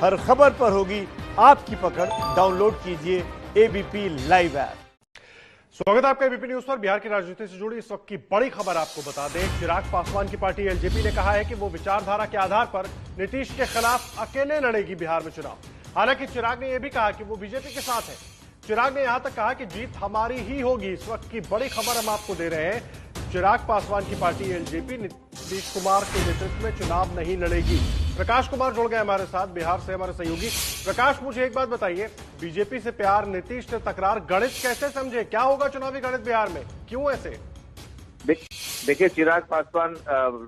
हर खबर पर होगी आपकी पकड़। डाउनलोड कीजिए एबीपी लाइव ऐप। स्वागत है आपका एबीपी न्यूज पर। बिहार की राजनीति से जुड़ी इस वक्त की बड़ी खबर आपको बता दें। चिराग पासवान की पार्टी एलजेपी ने कहा है कि वो विचारधारा के आधार पर नीतीश के खिलाफ अकेले लड़ेगी बिहार में चुनाव। हालांकि चिराग ने यह भी कहा कि वो बीजेपी के साथ है। चिराग ने यहां तक कहा कि जीत हमारी ही होगी। इस वक्त की बड़ी खबर हम आपको दे रहे हैं। चिराग पासवान की पार्टी एलजेपी नीतीश कुमार के नेतृत्व में चुनाव नहीं लड़ेगी। प्रकाश कुमार जुड़ गए हमारे साथ बिहार से, हमारे सहयोगी। प्रकाश, मुझे एक बात बताइए, बीजेपी से प्यार, नीतीश से तकरार, गणित कैसे समझे? क्या होगा चुनावी गणित बिहार में, क्यों ऐसे? देखिए, चिराग पासवान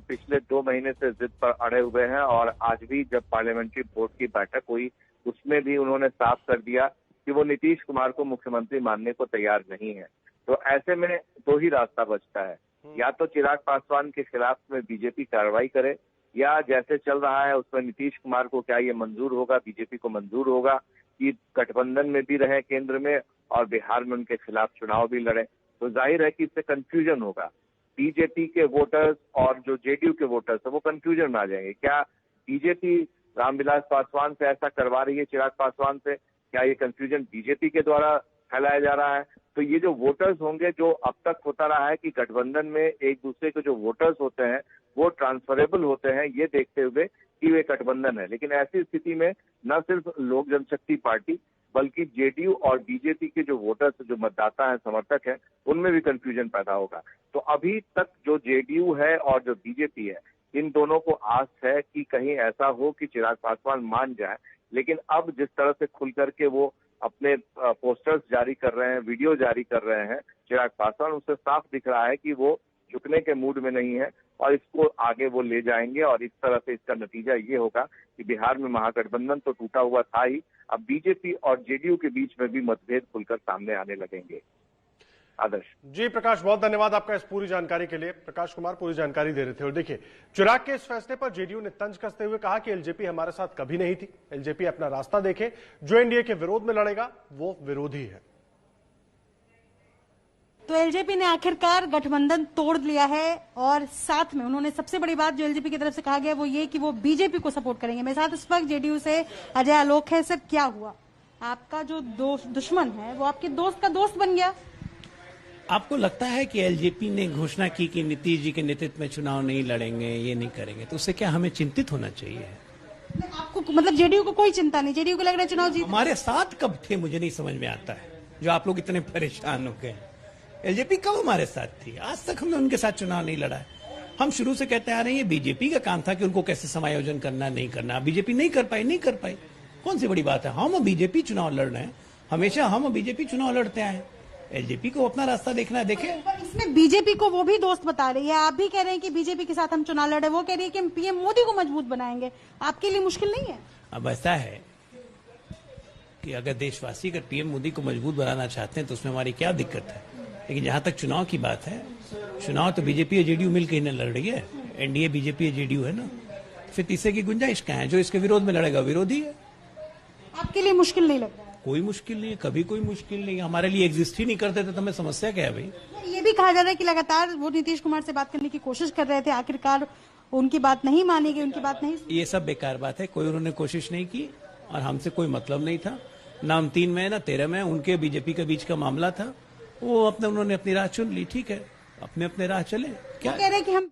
पिछले 2 महीने से जिद पर अड़े हुए हैं और आज भी जब पार्लियामेंट्री बोर्ड की बैठक हुई उसमें भी उन्होंने साफ कर दिया कि वो नीतीश कुमार को मुख्यमंत्री मानने को तैयार नहीं है। तो ऐसे में 2 ही रास्ता बचता है, या तो चिराग पासवान के खिलाफ में बीजेपी कार्रवाई करे, या जैसे चल रहा है उसमें नीतीश कुमार को क्या ये मंजूर होगा, बीजेपी को मंजूर होगा कि गठबंधन में भी रहे केंद्र में और बिहार में उनके खिलाफ चुनाव भी लड़े। तो जाहिर है कि इससे कंफ्यूजन होगा। बीजेपी के वोटर्स और जो जेडीयू के वोटर्स है वो कंफ्यूजन में आ जाएंगे। क्या बीजेपी रामविलास पासवान से ऐसा करवा रही है, चिराग पासवान से? क्या ये कंफ्यूजन बीजेपी के द्वारा फैलाया जा रहा है? तो ये जो वोटर्स होंगे, जो अब तक होता रहा है कि गठबंधन में एक दूसरे के जो वोटर्स होते हैं वो ट्रांसफरेबल होते हैं, ये देखते हुए कि वे गठबंधन है। लेकिन ऐसी स्थिति में न सिर्फ लोक जनशक्ति पार्टी बल्कि जेडीयू और बीजेपी के जो वोटर्स, जो मतदाता हैं, समर्थक हैं, उनमें भी कंफ्यूजन पैदा होगा। तो अभी तक जो जेडीयू है और जो बीजेपी है, इन दोनों को आस है कि कहीं ऐसा हो कि चिराग पासवान मान जाए। लेकिन अब जिस तरह से खुल करके वो अपने पोस्टर्स जारी कर रहे हैं, वीडियो जारी कर रहे हैं चिराग पासवान, उससे साफ दिख रहा है कि वो झुकने के मूड में नहीं है और इसको आगे वो ले जाएंगे। और इस तरह से इसका नतीजा ये होगा कि बिहार में महागठबंधन तो टूटा हुआ था ही, अब बीजेपी और जेडीयू के बीच में भी मतभेद खुलकर सामने आने लगेंगे। आदर्श जी, प्रकाश, बहुत धन्यवाद आपका इस पूरी जानकारी के लिए। प्रकाश कुमार पूरी जानकारी दे रहे थे। और देखिए, चिराग के इस फैसले पर जेडीयू ने तंज कसते हुए कहा कि एलजेपी हमारे साथ कभी नहीं थी। एलजेपी अपना रास्ता देखे, जो एनडीए के विरोध में लड़ेगा वो विरोधी है। तो एलजेपी ने आखिरकार गठबंधन तोड़ लिया है और साथ में उन्होंने सबसे बड़ी बात जो एलजेपी की तरफ से कहा गया वो ये कि वो बीजेपी को सपोर्ट करेंगे। मेरे साथ इस वक्त जेडीयू से अजय आलोक है। सर, क्या हुआ? आपका जो दुश्मन है वो आपके दोस्त का दोस्त बन गया। आपको लगता है कि एलजेपी ने घोषणा की कि नीतीश जी के नेतृत्व में चुनाव नहीं लड़ेंगे, ये नहीं करेंगे, तो उससे क्या हमें चिंतित होना चाहिए? आपको मतलब जेडीयू को कोई चिंता नहीं? जेडीयू को लग रहा है चुनाव जीत? हमारे साथ कब थे मुझे नहीं समझ में आता है, जो आप लोग इतने परेशान हो गए। एलजेपी कब हमारे साथ थी? आज तक हमने उनके साथ चुनाव नहीं लड़ा है। हम शुरू से कहते आ रहे हैं ये बीजेपी का काम था कि उनको कैसे समायोजन करना, नहीं करना। बीजेपी नहीं कर पाई। कौन सी बड़ी बात है? हम बीजेपी चुनाव लड़ रहे हैं, हमेशा हम बीजेपी चुनाव लड़ते आए। एलजेपी को अपना रास्ता देखना है, देखे। इसमें बीजेपी को वो भी दोस्त बता रही है। आप भी कह रहे हैं कि बीजेपी के साथ हम चुनाव लड़े, वो कह रही है कि हम पीएम मोदी को मजबूत बनाएंगे। आपके लिए मुश्किल नहीं है? अब ऐसा है कि अगर देशवासी अगर पीएम मोदी को मजबूत बनाना चाहते हैं तो उसमें हमारी क्या दिक्कत है? लेकिन जहां तक चुनाव की बात है, चुनाव तो बीजेपी और जेडीयू मिलकर ही लड़ रही है। एनडीए बीजेपी और जेडीयू है ना, फिर तीसरे की गुंजाइश कहाँ है? जो इसके विरोध में लड़ेगा विरोधी है। आपके लिए मुश्किल नहीं लगता? कोई मुश्किल नहीं है, कभी कोई मुश्किल नहीं है। हमारे लिए एग्जिस्ट ही नहीं करते थे तो हमें समस्या क्या है भाई? ये भी कहा जा रहा है कि लगातार वो नीतीश कुमार से बात करने की कोशिश कर रहे थे, आखिरकार उनकी बात नहीं मानी गई, उनकी बात नहीं। ये सब बेकार बात है। कोई उन्होंने कोशिश नहीं की और हमसे कोई मतलब नहीं था। ना हम 3 में ना 13 में, उनके बीजेपी के बीच का मामला था। वो उन्होंने अपनी राह चुन ली, ठीक है, अपने राह चले। क्या कह रहे हैं कि हम